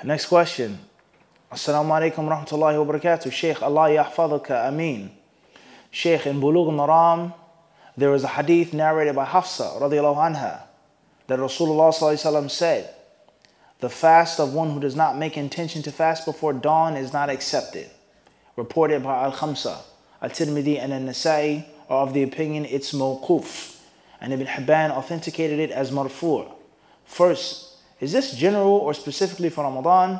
Next question. Assalamu alaikum wa rahmatullahi wa barakatuh. Shaykh, Allah yahfaduka, ameen. Shaykh, in Bulugh al-Maram, there is a hadith narrated by Hafsa radiallahu anha that Rasulullah sallallahu alaihi wasallam said, the fast of one who does not make intention to fast before dawn is not accepted. Reported by Al-Khamsa, At-Tirmidhi and An-Nasa'i are of the opinion it's mawquf, and Ibn Hibban authenticated it as marfu'. First, is this general or specifically for Ramadan?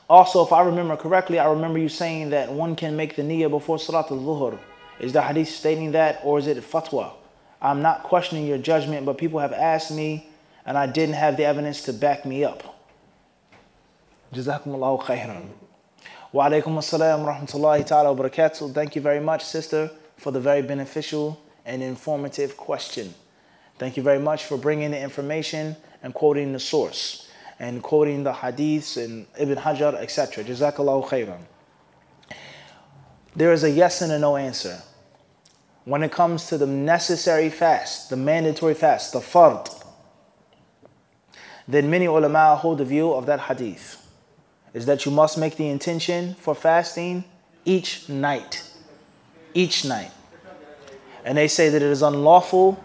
Also, if I remember correctly, I remember you saying that one can make the niyyah before Salat al-Dhuhr. Is the hadith stating that, or is it fatwa? I'm not questioning your judgment, but people have asked me and I didn't have the evidence to back me up. Jazakumullahu khairan. Wa alaikum assalam wa rahmatullahi ta'ala wa barakatuh. Thank you very much, sister, for the very beneficial and informative question. Thank you very much for bringing the information and quoting the source and quoting the hadiths and Ibn Hajar, etc. Jazakallahu khairan. There is a yes and a no answer. When it comes to the necessary fast, the mandatory fast, the fard, then many ulama hold the view of that hadith, is that you must make the intention for fasting each night. Each night. And they say that it is unlawful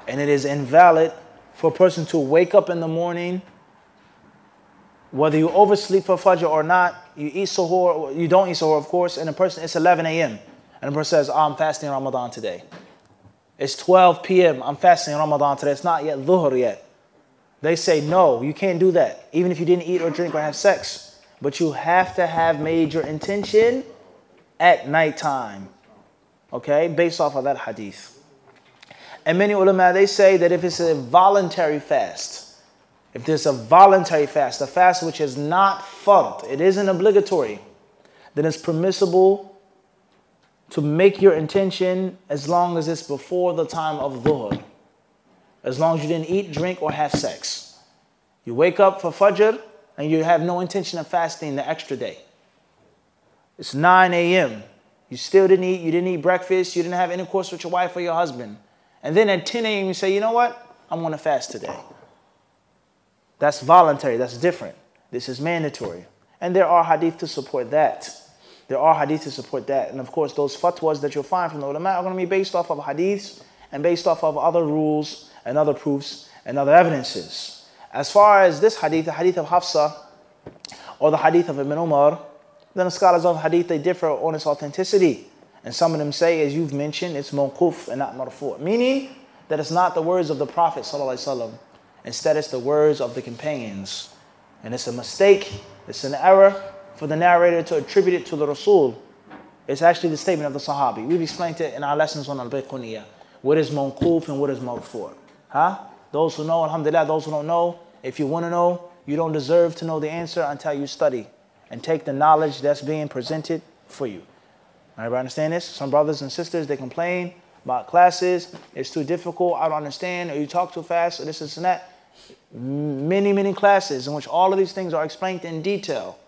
and it is invalid for a person to wake up in the morning, whether you oversleep for Fajr or not, you eat suhoor, you don't eat suhoor of course, and a person, it's 11 a.m. and a person says, I'm fasting Ramadan today. It's 12 p.m., I'm fasting Ramadan today. It's not yet Dhuhr yet. They say, no, you can't do that, even if you didn't eat or drink or have sex. But you have to have made your intention at nighttime, okay, based off of that hadith. And many ulama, they say that if it's a voluntary fast, if there's a voluntary fast, a fast which is not fard, it isn't obligatory, then it's permissible to make your intention as long as it's before the time of Dhuhr. As long as you didn't eat, drink, or have sex. You wake up for Fajr and you have no intention of fasting the extra day. It's 9 a.m. You still didn't eat, you didn't eat breakfast, you didn't have intercourse with your wife or your husband. And then at 10 a.m. you say, you know what? I'm going to fast today. That's voluntary, that's different. This is mandatory. And there are hadith to support that. There are hadith to support that. And of course, those fatwas that you'll find from the ulama are going to be based off of hadiths and based off of other rules and other proofs and other evidences. As far as this hadith, the hadith of Hafsa or the hadith of Ibn Umar, then the scholars of hadith, they differ on its authenticity. And some of them say, as you've mentioned, it's mawquf and not marfu', meaning that it's not the words of the Prophet ﷺ. Instead, it's the words of the companions. And it's a mistake, it's an error for the narrator to attribute it to the Rasul. It's actually the statement of the Sahabi. We've explained it in our lessons on al-Bayquniyah. What is mawquf and what is marfu'? Those who know, alhamdulillah, those who don't know, if you want to know, you don't deserve to know the answer until you study and take the knowledge that's being presented for you. Everybody understand this? Some brothers and sisters, they complain about classes. It's too difficult, I don't understand, or you talk too fast, or this and that. Many, many classes in which all of these things are explained in detail.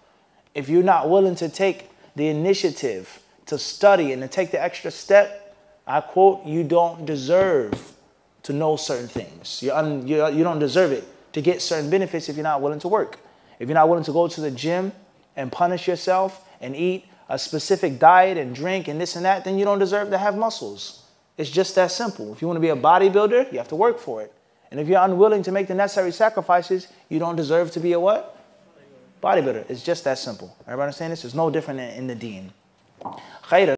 If you're not willing to take the initiative to study and to take the extra step, I quote, you don't deserve to know certain things. You don't deserve it to get certain benefits if you're not willing to work. If you're not willing to go to the gym and punish yourself and eat a specific diet and drink and this and that, then you don't deserve to have muscles. It's just that simple. If you want to be a bodybuilder, you have to work for it. And if you're unwilling to make the necessary sacrifices, you don't deserve to be a what? Bodybuilder. It's just that simple. Everybody understand this? It's no different in the deen. Khayr.